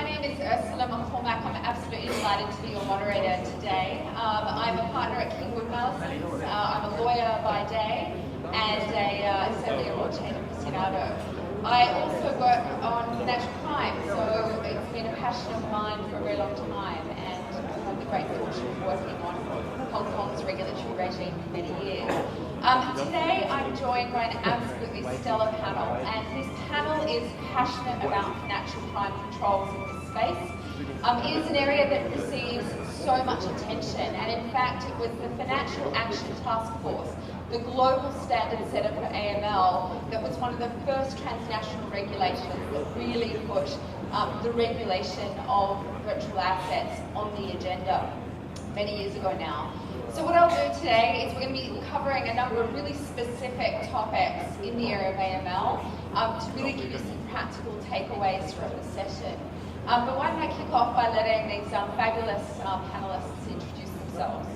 name is Urszula McCormack. I'm absolutely delighted to be your moderator today. I'm a partner at Mallesons. I'm a lawyer by day and certainly a rotating aficionado. I also work on financial crime, so it's been a passion of mine for a very long time, and I've had the great fortune of working on Hong Kong's regulatory regime for many years. Today I'm joined by an absolutely stellar panel, and this panel is passionate about financial crime controls in this space. It is an area that receives so much attention, and in fact it was the Financial Action Task Force, the global standard setter for AML, that was one of the first transnational regulations that really put the regulation of virtual assets on the agenda many years ago now. So what I'll do today is we're going to be covering a number of really specific topics in the area of AML to really give you some practical takeaways from the session. But why don't I kick off by letting these fabulous panelists introduce themselves.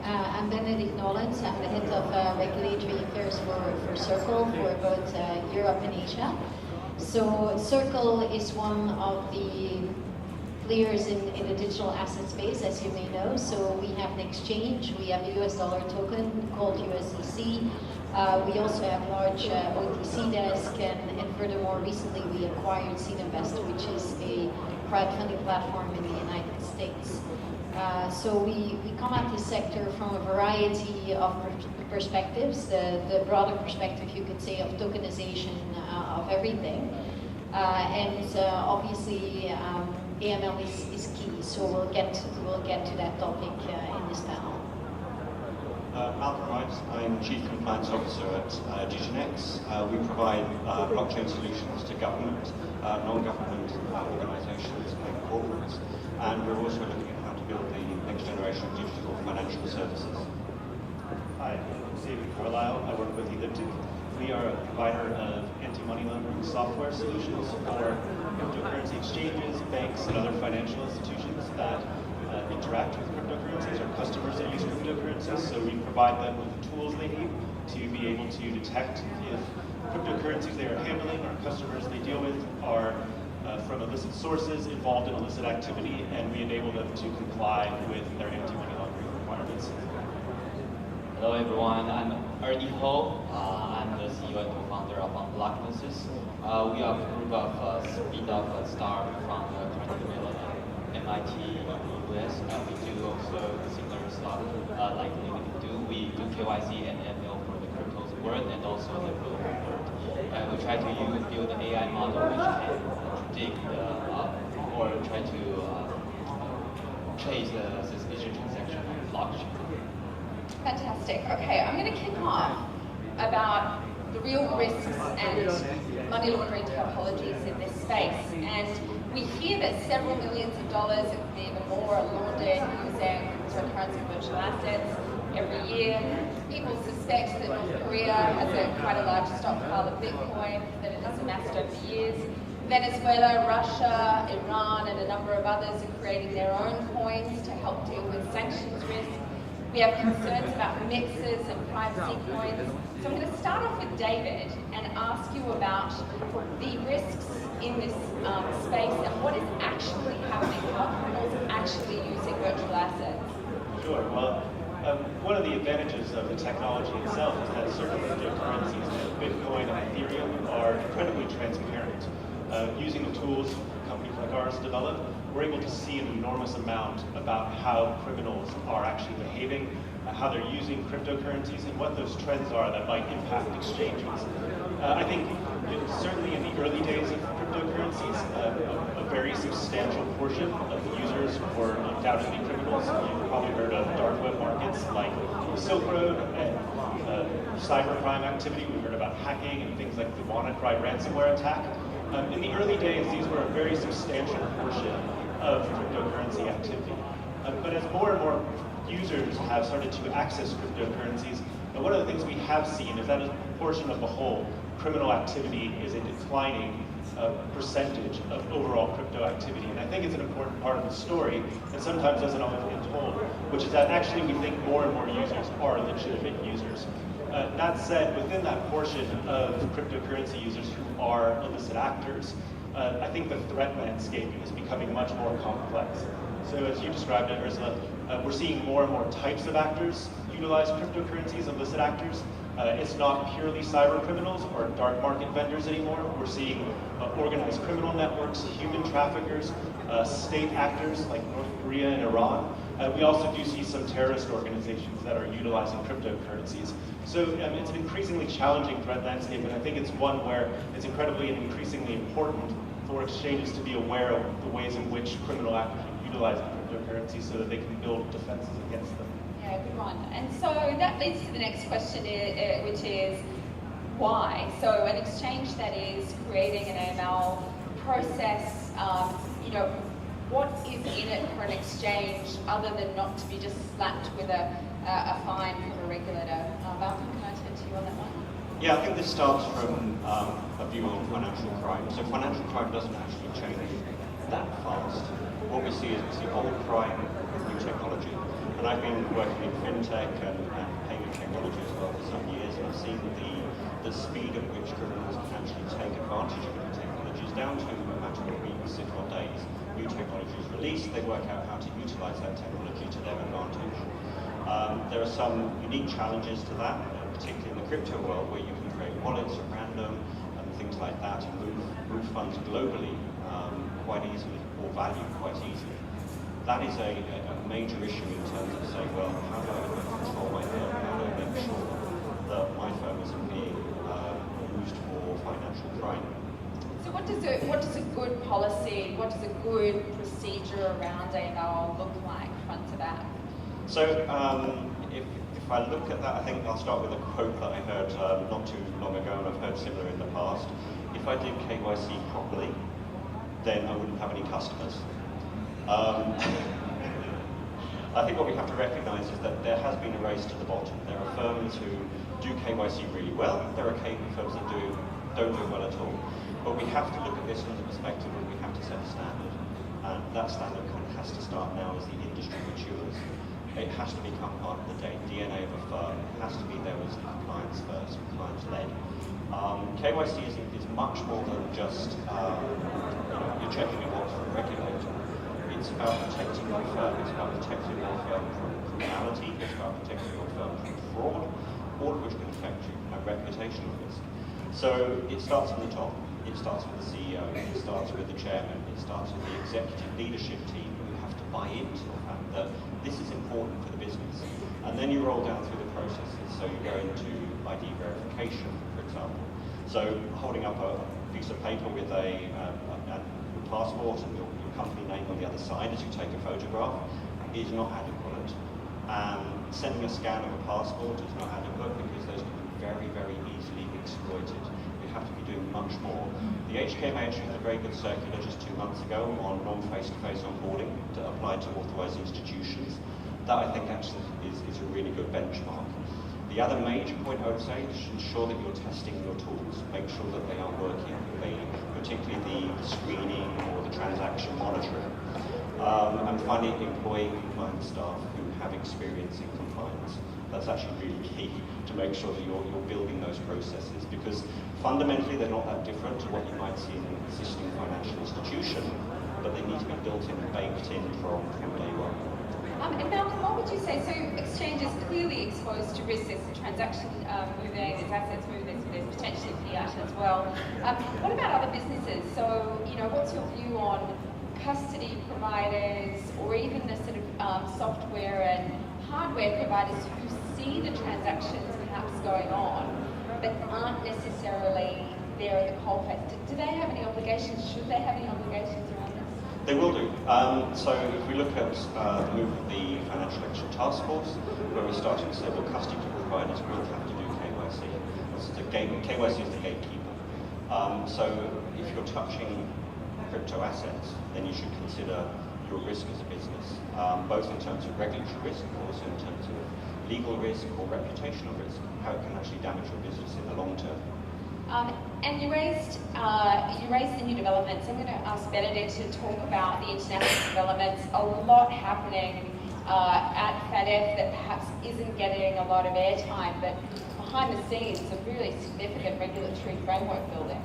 I'm Benedicte Nolens. I'm the head of regulatory affairs for Circle for both Europe and Asia. So Circle is one of the players in the digital asset space, as you may know. So we have an exchange, we have a US dollar token called USDC. We also have a large OTC desk, and furthermore, recently we acquired SeedInvest, which is a crowdfunding platform in the United States. So we come at this sector from a variety of perspectives. The broader perspective, you could say, of tokenization of everything. And obviously, AML is key, so we'll get to that topic in this panel. Malcolm Wright, I'm Chief Compliance Officer at Diginex. We provide blockchain solutions to government, non-government organizations and corporates, and we're also looking at how to build the next generation of digital financial services. Hi, I'm David Carlisle. I work with Elliptic. We are a provider of anti-money laundering software solutions for cryptocurrency exchanges, banks, and other financial institutions that interact with cryptocurrencies, or customers that use cryptocurrencies. So we provide them with the tools they need to be able to detect if cryptocurrencies they are handling or customers they deal with are from illicit sources, involved in illicit activity, and we enable them to comply with their anti-money laundering requirements. Hello everyone, I'm Ernie Ho. I'm the CEO and co-founder of UnBlock Analysis. We are a group of spin-off startup from Carnegie MIT in the US. We do also similar stuff like Elliptic do. We do KYC and ML for the crypto world and also the real world. And we try to build an AI model which can predict or try to trace the suspicious transaction on blockchain. Fantastic. Okay, I'm going to kick off about the real risks and money laundering topologies in this space. And we hear that several millions of dollars, it could be even more, are laundered using cryptocurrency virtual assets every year. People suspect that North Korea has quite a large stockpile of Bitcoin that it has amassed over the years. Venezuela, Russia, Iran, and a number of others are creating their own coins to help deal with sanctions risk. We have concerns about mixers and privacy coins. So I'm going to start off with David and ask you about the risks in this space and what is actually happening, how criminals are actually using virtual assets. Sure. Well, one of the advantages of the technology itself is that certain cryptocurrencies, Bitcoin and Ethereum, are incredibly transparent. Using the tools companies like ours develop, we're able to see an enormous amount about how criminals are actually behaving, how they're using cryptocurrencies, and what those trends are that might impact exchanges. I think certainly in the early days of cryptocurrencies, a very substantial portion of the users were undoubtedly criminals. You've probably heard of dark web markets like Silk Road and cybercrime activity. We've heard about hacking and things like the WannaCry ransomware attack. In the early days, these were a very substantial portion of cryptocurrency activity. But as more and more users have started to access cryptocurrencies, one of the things we have seen is that as a portion of the whole, criminal activity is a declining percentage of overall crypto activity. And I think it's an important part of the story that sometimes doesn't always get told, which is that actually we think more and more users are legitimate users. That said, within that portion of cryptocurrency users who are illicit actors, I think the threat landscape is becoming much more complex. So as you described it, Urszula, we're seeing more and more types of actors utilize cryptocurrencies, illicit actors. It's not purely cyber criminals or dark market vendors anymore. We're seeing organized criminal networks, human traffickers, state actors like North Korea and Iran. We also do see some terrorist organizations that are utilizing cryptocurrencies. So it's an increasingly challenging threat landscape, and I think it's one where it's incredibly and increasingly important for exchanges to be aware of the ways in which criminal actors utilize cryptocurrency so that they can build defenses against them. Yeah, good one. And so that leads to the next question, which is why? So an exchange that is creating an AML process, what is in it for an exchange other than not to be just slapped with a fine from a regulator? Malcolm, can I turn to you on that one? Yeah, I think this starts from a view on financial crime. So financial crime doesn't actually change that fast. What we see is old crime with new technology. And I've been working in fintech and payment technology as well for some years, and I've seen the speed at which criminals can actually take advantage of new technologies down to a matter of weeks, if not days. New technology is released, they work out how to utilize that technology to their advantage. There are some unique challenges to that, particularly in the crypto world, where you can create wallets at random and things like that, and move funds globally quite easily, or value quite easily. That is a major issue in terms of saying, well, how do I control my firm? How do I make sure that my firm isn't being used for financial crime? So what does a good policy, what does a good procedure around AML look like front to back? So if I look at that, I think I'll start with a quote that I heard not too long ago, and I've heard similar in the past. If I did KYC properly, then I wouldn't have any customers. I think what we have to recognize is that there has been a race to the bottom. There are firms who do KYC really well. There are firms that don't do well at all. But we have to look at this from the perspective that we have to set a standard. And that standard kind of has to start now as the industry matures. It has to become part of the DNA of a firm. It has to be there as compliance first, compliance led. KYC is much more than just you're checking a box from a regulator. It's about protecting your firm. It's about protecting your firm from criminality. It's about protecting your firm from fraud, all of which can affect you, and reputational risk. So it starts from the top. It starts with the CEO. It starts with the chairman. It starts with the executive leadership team who have to buy into the fact that this is important for the business. And then you roll down through the processes. So you go into ID verification, for example. So holding up a piece of paper with a passport and your company name on the other side as you take a photograph is not adequate. Sending a scan of a passport is not adequate because those can be very, very easily exploited. We have to be doing much more. The HKMA issued a very good circular just 2 months ago on non-face-to-face onboarding to apply to authorized institutions. That I think actually is a really good benchmark. The other major point I would say is ensure that you're testing your tools. Make sure that they are working, particularly the screening or the transaction monitoring. And finally, employing compliance staff who have experience in compliance. That's actually really key to make sure that you're building those processes, because fundamentally they're not that different to what you might see in an existing financial institution, but they need to be built in and baked in from day one. And Malcolm, what would you say? So exchange is clearly exposed to risk. There's transaction moving, there's assets moving, there's potentially fiat as well. What about other businesses? So, what's your view on custody providers, or even the sort of software and hardware providers who see the transactions perhaps going on, but aren't necessarily there at the coalface? Do they have any obligations? Should they have any obligations around this? They will do. So if we look at the move of the Financial Action Task Force, where we're starting to say, well, custody providers will have to do KYC. KYC is the gatekeeper. So if you're touching crypto assets, then you should consider your risk as a business, both in terms of regulatory risk, but also in terms of legal risk or reputational risk, how it can actually damage your business in the long term. And you raised the new developments. I'm going to ask Benedicte to talk about the international developments. A lot happening at FATF that perhaps isn't getting a lot of airtime, but behind the scenes, a really significant regulatory framework building.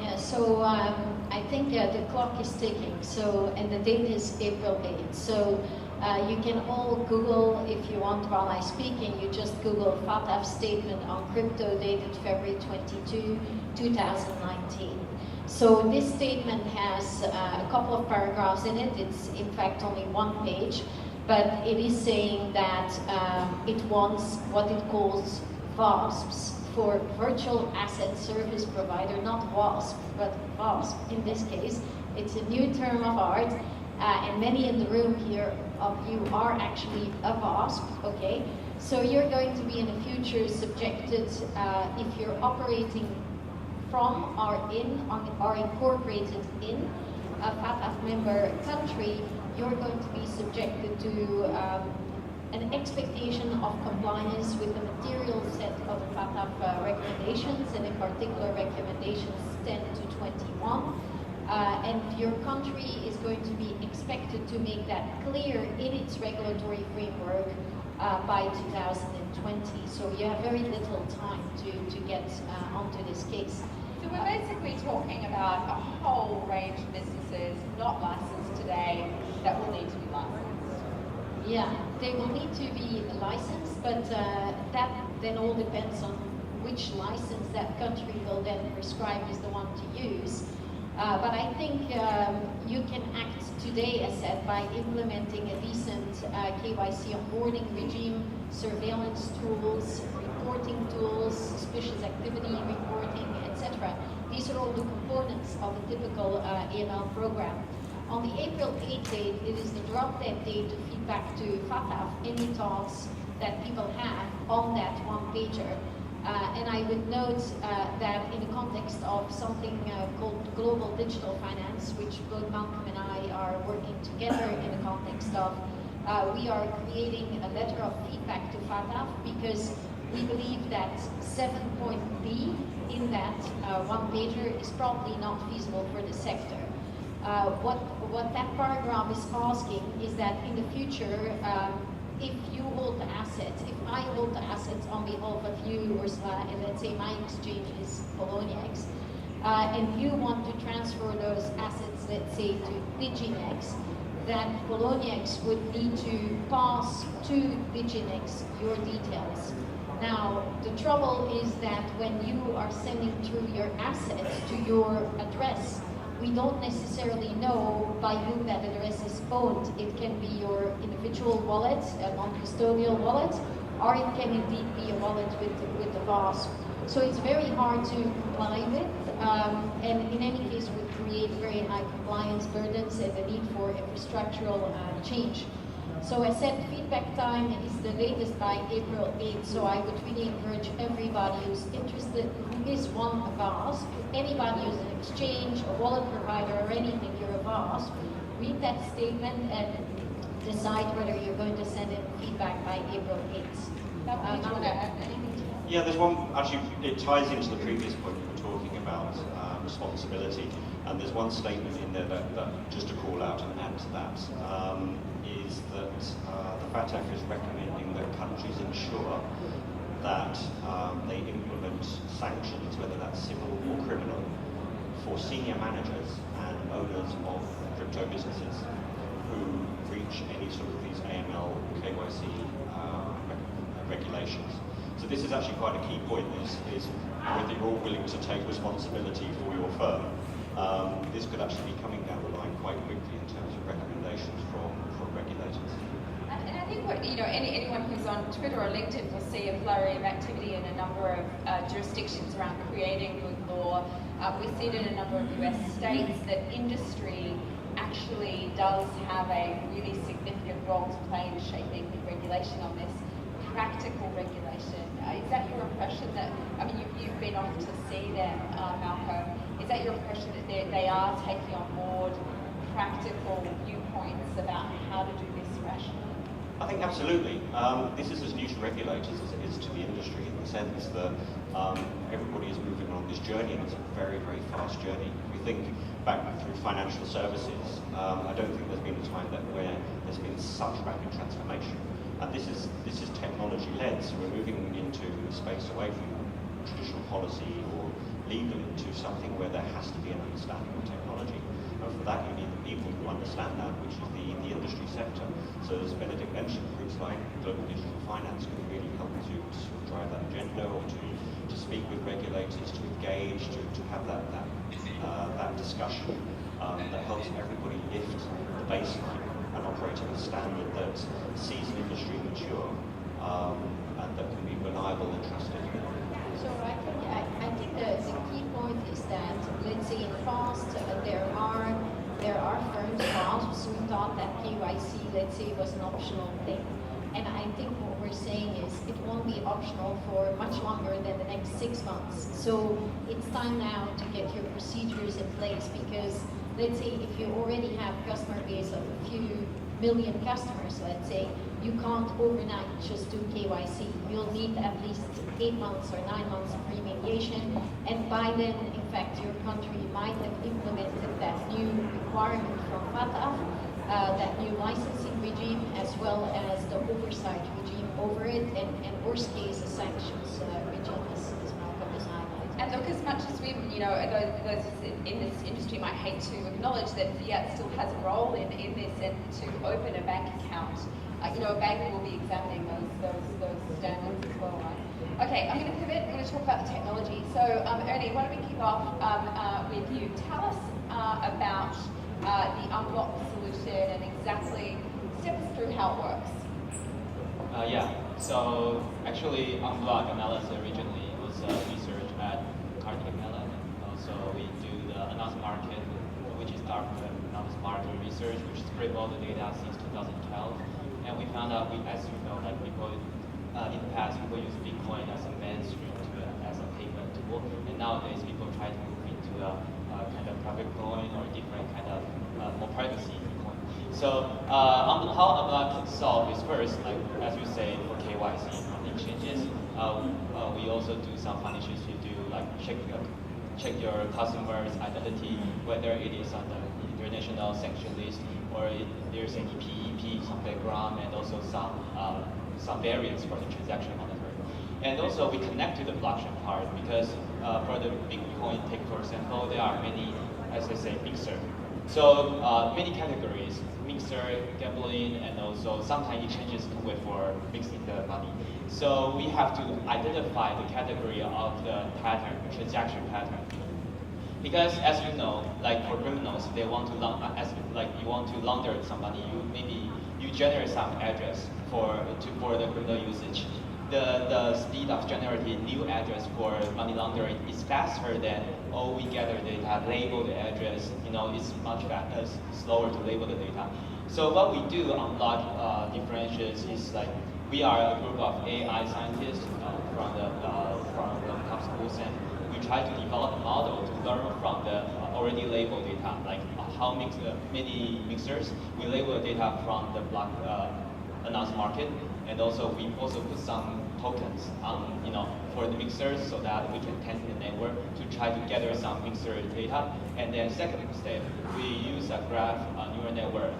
Yeah, so I think the clock is ticking. So, and the date is April 8th. So you can all Google if you want while I speak, and you just Google FATF statement on crypto dated February 22, 2019. So this statement has a couple of paragraphs in it. It's in fact only one page, but it is saying that it wants what it calls VASPs, for Virtual Asset Service Provider, not WASP, but VASP in this case. It's a new term of art, and many in the room here of you are actually a VASP, okay? So you're going to be in the future subjected, if you're operating from or in or incorporated in a FATF member country, you're going to be subjected to an expectation of compliance with the material set of the FATF regulations, and in particular recommendations 10 to 21. And your country is going to be expected to make that clear in its regulatory framework by 2020. So you have very little time to get onto this case. So we're basically talking about a whole range of businesses not licensed today that will need to be licensed. Yeah, they will need to be licensed, but that then all depends on which license that country will then prescribe is the one to use. But I think you can act today, as said, by implementing a decent KYC onboarding regime, surveillance tools, reporting tools, suspicious activity reporting, etc. These are all the components of a typical AML program. On the April 8th date, it is the drop-dead date to feed back to FATF any thoughts that people have on that one-pager. And I would note that in the context of something called global digital finance, which both Malcolm and I are working together in the context of, we are creating a letter of feedback to FATF because we believe that 7.B in that one-pager is probably not feasible for the sector. What that paragraph is asking is that in the future, if you hold the assets, if I hold the assets on behalf of you, Urszula, and let's say my exchange is Poloniex, and you want to transfer those assets, let's say, to Diginex, that Poloniex would need to pass to Diginex your details. Now, the trouble is that when you are sending through your assets to your address, we don't necessarily know by whom that address is owned. It can be your individual wallet, a non-custodial wallet, or it can indeed be a wallet with the VASP. So it's very hard to comply with, and in any case would create very high compliance burdens and the need for infrastructural change. So I said feedback time is the latest by April 8th, so I would really encourage everybody who's interested, who is one a VASP, anybody who's an exchange, a wallet provider, or anything, you're a VASP, read that statement and decide whether you're going to send in feedback by April 8th. Do you want to add anything to that? Yeah, there's one, actually, it ties into the previous point we were talking about, responsibility, and there's one statement in there that just to call out and add to that, is that the FATF is recommending that countries ensure that they implement sanctions, whether that's civil or criminal, for senior managers and owners of crypto businesses who breach any sort of these AML, KYC regulations. So this is actually quite a key point, is whether you're all willing to take responsibility for your firm. This could actually be coming down the line quite quickly in terms of recommendations from regulators. And I think what, anyone who's on Twitter or LinkedIn will see a flurry of activity in a number of jurisdictions around creating good law. We see it in a number of US states that industry actually does have a really significant role to play in shaping regulation on this. Practical regulation. Is that your impression that, I mean, you've been off to see them, Malcolm, is that your impression that they are taking on board practical viewpoints about how to do this rationally? I think absolutely. This is as new to regulators as it is to the industry, in the sense that everybody is moving on this journey, and it's a very, very fast journey. If we think back through financial services, I don't think there's been a time where there's been such rapid transformation. And this is technology-led, so we're moving into a space away from traditional policy or legal into something where there has to be an understanding of technology. And for that, you need the people who understand that, which is the industry sector. So as Benedicte mentioned, groups like Global Digital Finance can really help to sort of drive that agenda, or to speak with regulators, to engage, to have that discussion that helps everybody lift the baseline and operate at a standard that sees an industry mature and that can be reliable and trusted. So I think the key point is that, let's say in France, there are firms, France, who thought that KYC, let's say, was an optional thing. And I think what we're saying is it won't be optional for much longer than the next 6 months. So it's time now to get your procedures in place, because let's say if you already have a customer base of a few million customers, let's say, you can't overnight just do KYC. You'll need at least 8 months or 9 months of remediation, and by then, in fact, your country might have implemented that new requirement from FATF, that new licensing regime, as well as the oversight regime over it, and worst case, a sanctions regime, as Malcolm has highlighted. And look, as much as we, those in this industry might hate to acknowledge that fiat still has a role in this, and to open a bank account, a bank will be examining those standards as well, right? Okay, I'm going to pivot. I'm going to talk about the technology. So, Ernie, why don't we kick off with you? Tell us about the UnBlock solution and exactly step us through how it works. So actually, UnBlock Analysis originally was research at Carnegie Mellon. Also, we do the announced market, which is our announced market research, which scraped all the data since 2012. And we found out, as you know, like people in the past, people use Bitcoin as a mainstream as a payment tool, and nowadays people try to move into a kind of private coin or different kind of more privacy coin. So how UnBlock can solve is first, like as you say, for KYC on exchanges, we also do some financial issues. You do like check your customer's identity, whether it is on the international sanction list or there's any PEP background, and also some variants for the transaction monitoring. And also we connect to the blockchain part, because for the Bitcoin take, for example, there are many, as I say, mixer. So many categories, mixer, gambling, and also sometimes exchanges come with for mixing the money. So we have to identify the category of the pattern, transaction pattern. Because as you know, like for criminals, they want to you want to launder some money. You generate some address for the criminal usage. The speed of generating new address for money laundering is faster than we gather data, label the address. It's much slower to label the data. So what we do on UnBlock differentiates is like we are a group of AI scientists from the top schools, and we try to develop a model to learn from the already labeled data, like how many mixers. We label the data from the block announced market, and also we also put some tokens for the mixers so that we can test the network to try to gather some mixer data. And then second step, we use a graph neural network.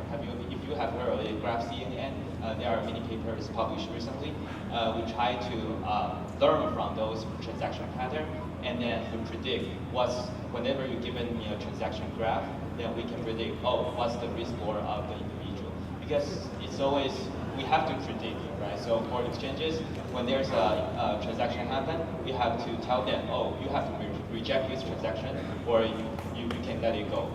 If you have heard of the graph CNN, there are many papers published recently. We try to learn from those transaction patterns, and then we predict whenever you're given a transaction graph, then we can predict, what's the risk score of the individual. Because it's always, we have to predict, right? So for exchanges, when there's a transaction happen, we have to tell them, you have to reject this transaction, or you can let it go.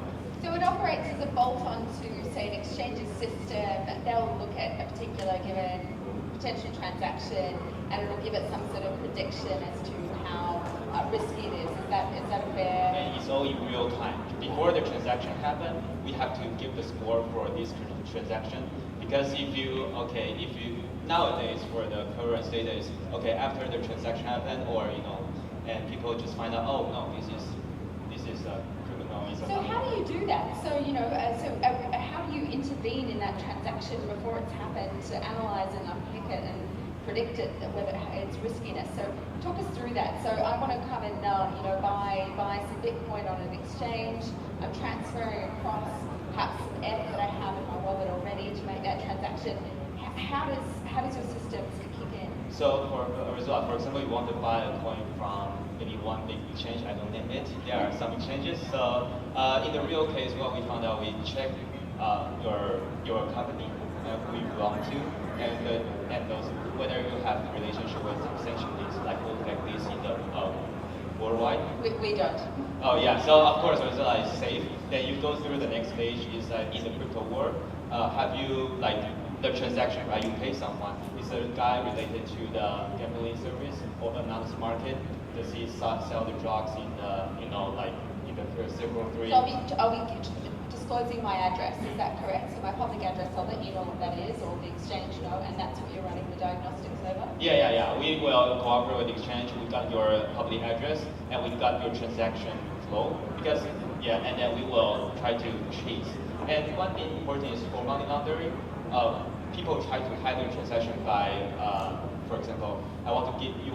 So it operates as a bolt-on to, say, an exchanges system. They'll look at a particular given potential transaction, and it'll give it some sort of prediction as to how risky it is. Is that fair? And it's all in real time. Before the transaction happen, we have to give the score for this transaction. Because if you nowadays for the current status, after the transaction happen, or and people just find out, this is a criminal. So how do you do that? So how do you intervene in that transaction before it's happened to analyze and unpick it and predict it, whether it's riskiness? So talk us through that. So I want to come and buy some Bitcoin on an exchange. I'm transferring across perhaps some ETH that I have in my wallet already to make that transaction. question. How does your systems kick in? So for Urszula, for example, you want to buy a coin from maybe one big exchange, I don't name it. There are some exchanges. So in the real case, what we found out, we checked your company, who you belong to, and those whether you have a relationship with sanctions like this in the worldwide. We don't. Oh yeah. So of course, Urszula is safe. Then you go through the next stage is in the crypto world. Have you the transaction, right? You pay someone. Is the guy related to the gambling service or another market? Does he sell the drugs in the in the first several three? So are we disclosing my address? Is that correct? So my public address, I'll let you know what that is, or the exchange know, and that's what you're running the diagnostics over? Yeah. We will cooperate with the exchange. We got your public address and we got your transaction flow because and then we will try to trace. And one thing important is for money laundering. People try to hide their transaction by, for example, you want to give me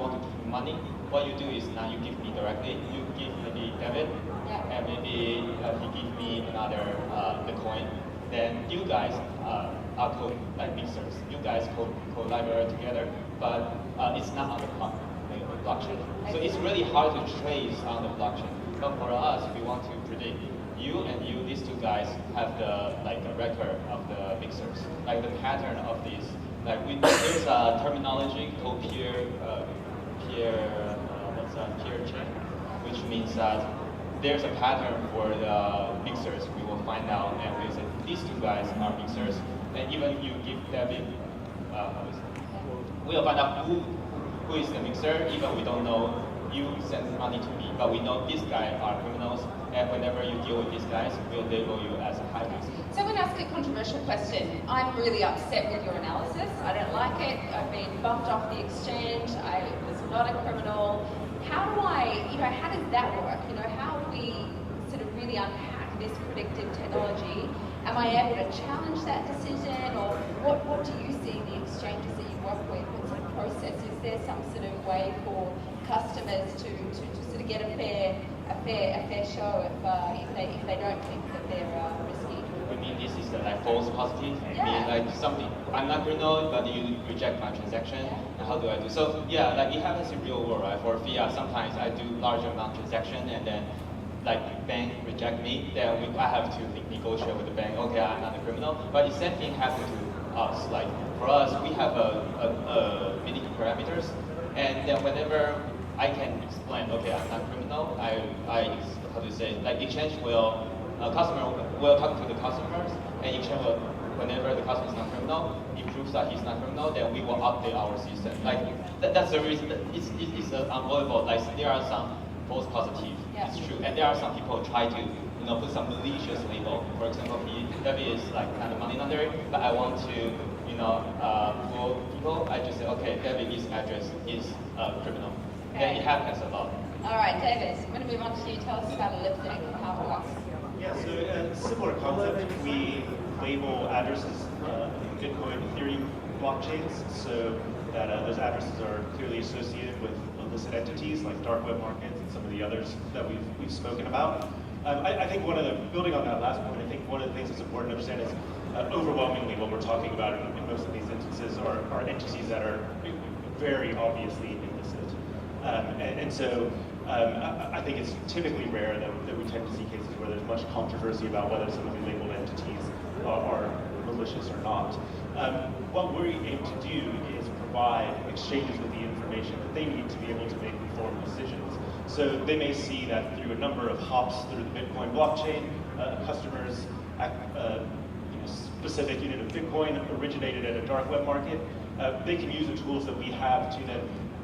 money. What you do is now you give me directly. You give maybe debit, and maybe he give me another the coin. Then you guys are mixers. You guys collaborate together, but it's not on the blockchain. So it's really hard to trace on the blockchain. But for us, we want to predict. You and these two guys have the a record of the mixers, the pattern of these. There's a terminology called peer chain, which means that there's a pattern for the mixers. We will find out, and we say these two guys are mixers, and even you give debit, we'll find out who is the mixer. Even we don't know. You send money to me, but we know these guys are criminals, and whenever you deal with these guys, we'll label you as a high risk. So I'm going to ask a controversial question. I'm really upset with your analysis. I don't like it. I've been bumped off the exchange. I was not a criminal. How does that work? How do we sort of really unpack this predictive technology? Am I able to challenge that decision, or what do you see in the exchanges that you work with? What sort of process? Is there some sort of way for customers to sort of get a fair show if they don't think that they're risky? You mean this is false positive? Yeah. Mean something I'm not criminal, but you reject my transaction. And how do I do? So it happens in real world, right? For fiat, sometimes I do large amount transaction and then bank reject me. Then I have to negotiate with the bank. Okay, I'm not a criminal. But the same thing happens to us. For us, we have a many parameters, and then whenever I can explain, okay, I'm not criminal. Exchange will customer will talk to the customers, and exchange will, whenever the customer is not criminal, he proves that he's not criminal, then we will update our system. That's the reason. It's unavoidable. There are some false positive. Yeah. It's true, and there are some people try to put some malicious label. For example, debit is kind of money laundering, but I want to fool people. I just say, okay, David's address is criminal. Then it happens a lot. All right, David, I'm going to move on to you. Tell us about Elliptic and how it works. Yeah, so similar concept. We label addresses in Bitcoin, Ethereum blockchains, so that those addresses are clearly associated with illicit entities like dark web markets and some of the others that we've spoken about. I think building on that last point, I think one of the things that's important to understand is overwhelmingly what we're talking about in most of these instances are entities that are very obviously illicit. I think it's typically rare that we tend to see cases where there's much controversy about whether some of the labeled entities are malicious or not. What we aim to do is provide exchanges with the information that they need to be able to make informed decisions. So they may see that through a number of hops through the Bitcoin blockchain, customers specific unit of Bitcoin originated at a dark web market. They can use the tools that we have to then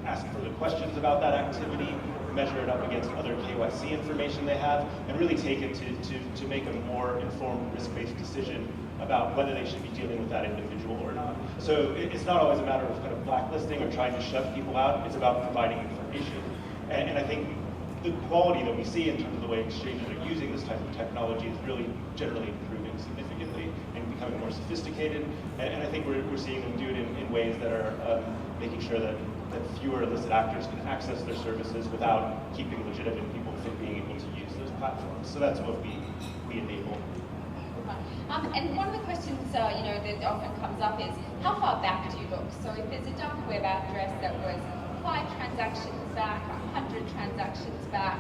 ask further questions about that activity, measure it up against other KYC information they have, and really take it to make a more informed risk-based decision about whether they should be dealing with that individual or not. So it's not always a matter of kind of blacklisting or trying to shut people out. It's about providing information. And I think the quality that we see in terms of the way exchanges are using this type of technology is really generally improving significantly and becoming more sophisticated. And I think we're seeing them do it in ways that are making sure that fewer illicit actors can access their services without keeping legitimate people from being able to use those platforms. So that's what we enable. And one of the questions, that often comes up is, how far back do you look? So if there's a dark web address that was 5 transactions back, 100 transactions back,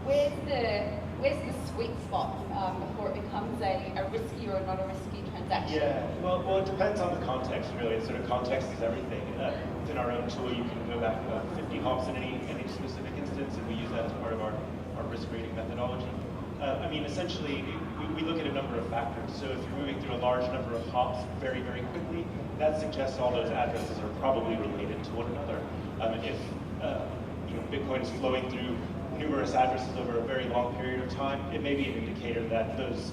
where's the sweet spot before it becomes a risky or not a risky transaction? Yeah, well, it depends on the context, really. Sort of context is everything. Within our own tool, you can go back about 50 hops in any specific instance, and we use that as part of our risk rating methodology. Essentially, we look at a number of factors. So if you're moving through a large number of hops very, very quickly, that suggests all those addresses are probably related to one another. If Bitcoin is flowing through numerous addresses over a very long period of time, it may be an indicator that those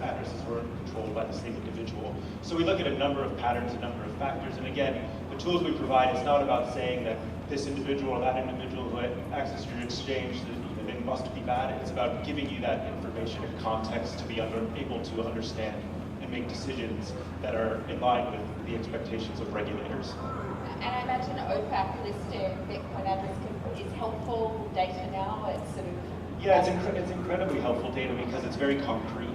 addresses were controlled by the same individual. So we look at a number of patterns, a number of factors, and again, the tools we provide is not about saying that this individual or that individual who had access to your exchange, they must be bad. It's about giving you that information and context to be able to understand and make decisions that are in line with the expectations of regulators. And I imagine OFAC listing Bitcoin address is helpful data now. It's sort of it's incredibly helpful data because it's very concrete.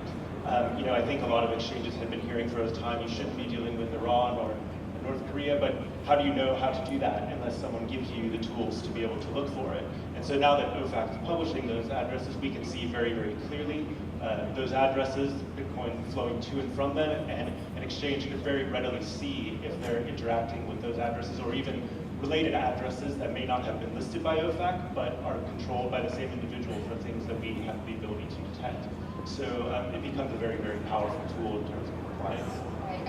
I think a lot of exchanges have been hearing for a time you shouldn't be dealing with Iran or North Korea, but how do you know how to do that unless someone gives you the tools to be able to look for it? And so now that OFAC is publishing those addresses, we can see very, very clearly those addresses, Bitcoin flowing to and from them, and an exchange could very readily see if they're interacting with those addresses or even related addresses that may not have been listed by OFAC, but are controlled by the same individual for things that we have the ability to detect. So it becomes a very, very powerful tool in terms of compliance.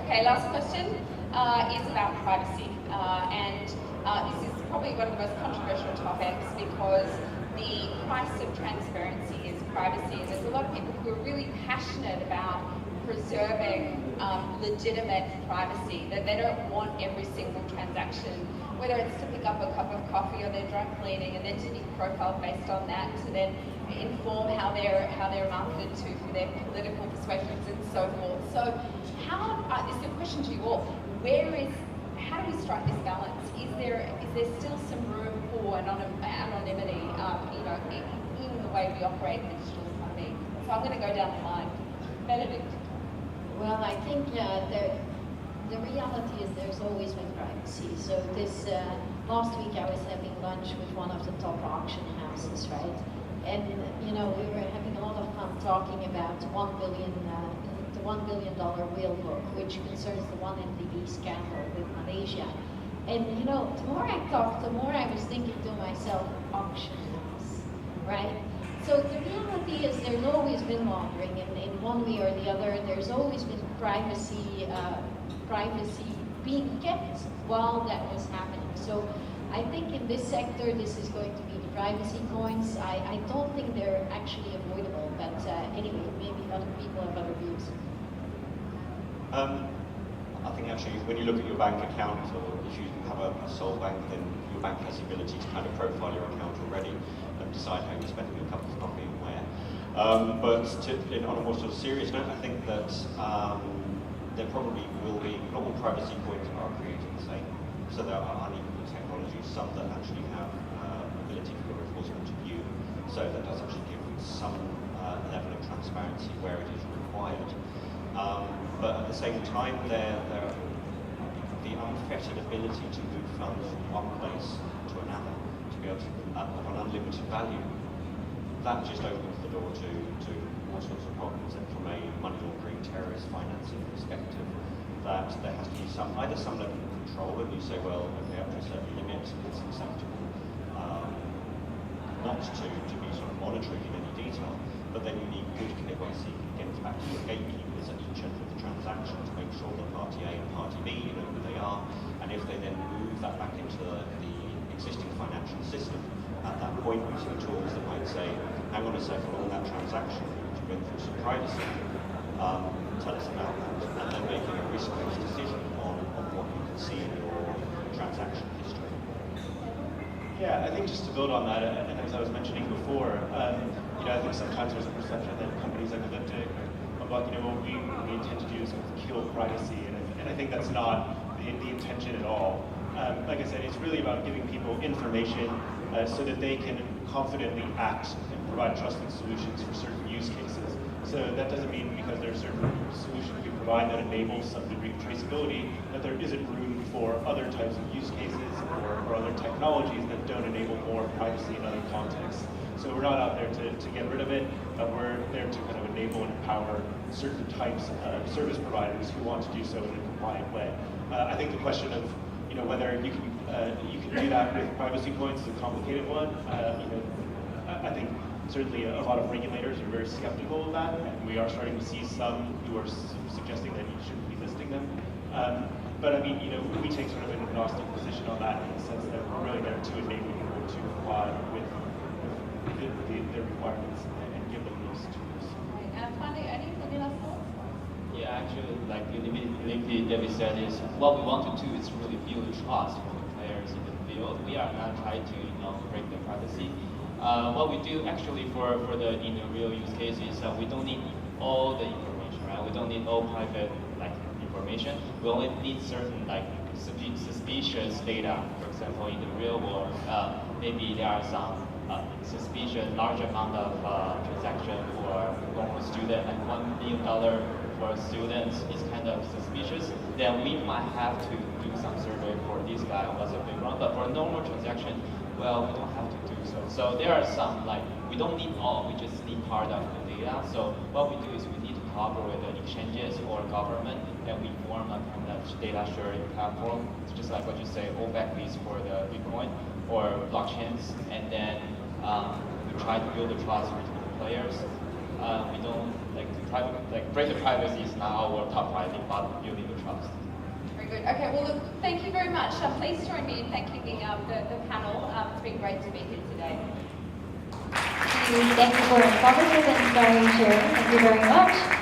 Okay, last question is about privacy. And this is probably one of the most controversial topics because the price of transparency is privacy. And there's a lot of people who are really passionate about preserving legitimate privacy, that they don't want every single transaction, whether it's to pick up a cup of coffee or they're dry cleaning, and then to be profiled based on that, to then inform how they're marketed to for their political persuasions and so forth. So how, this is a question to you all, how do we strike this balance? Is there still some room for anonymity in the way we operate in the digital economy? So I'm going to go down the line. Benedicte? Well, I think the reality is there's always been privacy. So this last week I was having lunch with one of the top auction houses, right? And we were having a lot of fun talking about the $1 billion whale book, which concerns the 1MDB scandal with Malaysia. And the more I talked, the more I was thinking to myself, auction house, right? So the reality is there's always been laundering in one way or the other. There's always been privacy being kept while that was happening. So I think in this sector, this is going to be the privacy coins. I don't think they're actually avoidable, but anyway, maybe other people have other views. I think actually when you look at your bank account, or if you have a sole bank, then your bank has the ability to kind of profile your account already and decide how you're spending your cup of coffee and where. But on a more sort of serious note, I think that there probably will be, not all privacy coins are created the same. So there are unequal technologies, some that actually have ability for enforcement to view. So that does actually give some level of transparency where it is required. But at the same time, the unfettered ability to move funds from one place to another, to be able to have an unlimited value, that just opens the door to all sorts of problems. And from a money laundering, terrorist financing perspective, that there has to be either some level of control, and you say, well, okay, up to a certain limit, it's acceptable not to be sort of monitoring in any detail, but then you need good KYC. Again, it's back to your gatekeepers at each end of the transaction to make sure that party A and party B, you know who they are, and if they then move that back into the existing financial system, at that point we see tools that might say, hang on a second, on that transaction, to go through some privacy, tell us about that, and then making a risk-based decision on what you can see in your transaction history. Yeah, I think just to build on that, and as I was mentioning before, I think sometimes there's a perception that companies like Elliptic or UnBlock, what we intend to do is kill privacy, and I think that's not the intention at all. Like I said, it's really about giving people information so that they can confidently act and provide trusted solutions for certain use cases. So that doesn't mean because there are certain solutions we provide that enable some degree of traceability that there isn't room for other types of use cases or other technologies that don't enable more privacy in other contexts. So we're not out there to get rid of it, but we're there to kind of enable and empower certain types of service providers who want to do so in a compliant way. I think the question of whether you can do that with privacy points is a complicated one. I think certainly a lot of regulators are very skeptical of that, and we are starting to see some who are suggesting that you shouldn't be listing them. But I mean, we take sort of an agnostic position on that in the sense that we're really there to enable people to comply with the requirements and give them those tools. And finally, any last thoughts? Yeah, actually, like David said, is what we want to do is really build trust for the players in the field. We are not trying to break their privacy. What we do actually for the real use case is we don't need all the information, right? We don't need all private information. We only need certain suspicious data. For example, in the real world, maybe there are some suspicious large amount of transaction for a student, like $1 million for students is kind of suspicious. Then we might have to do some survey for this guy was a big wrong. But for normal transaction, well, we don't have to do so. So there are some we don't need all, we just need part of the data. So what we do is we need to cooperate with the exchanges or government, and we form a kind of data sharing platform. It's just like what you say, OPEC is for the Bitcoin or blockchains, and then we try to build the trust between the players. We don't break the privacy is not our top priority, but building the trust. Very good. Okay, well, look, thank you very much. Please join me in thanking the panel. It's been great to be here today. Thank you for informative and inspiring sharing. Thank you very much.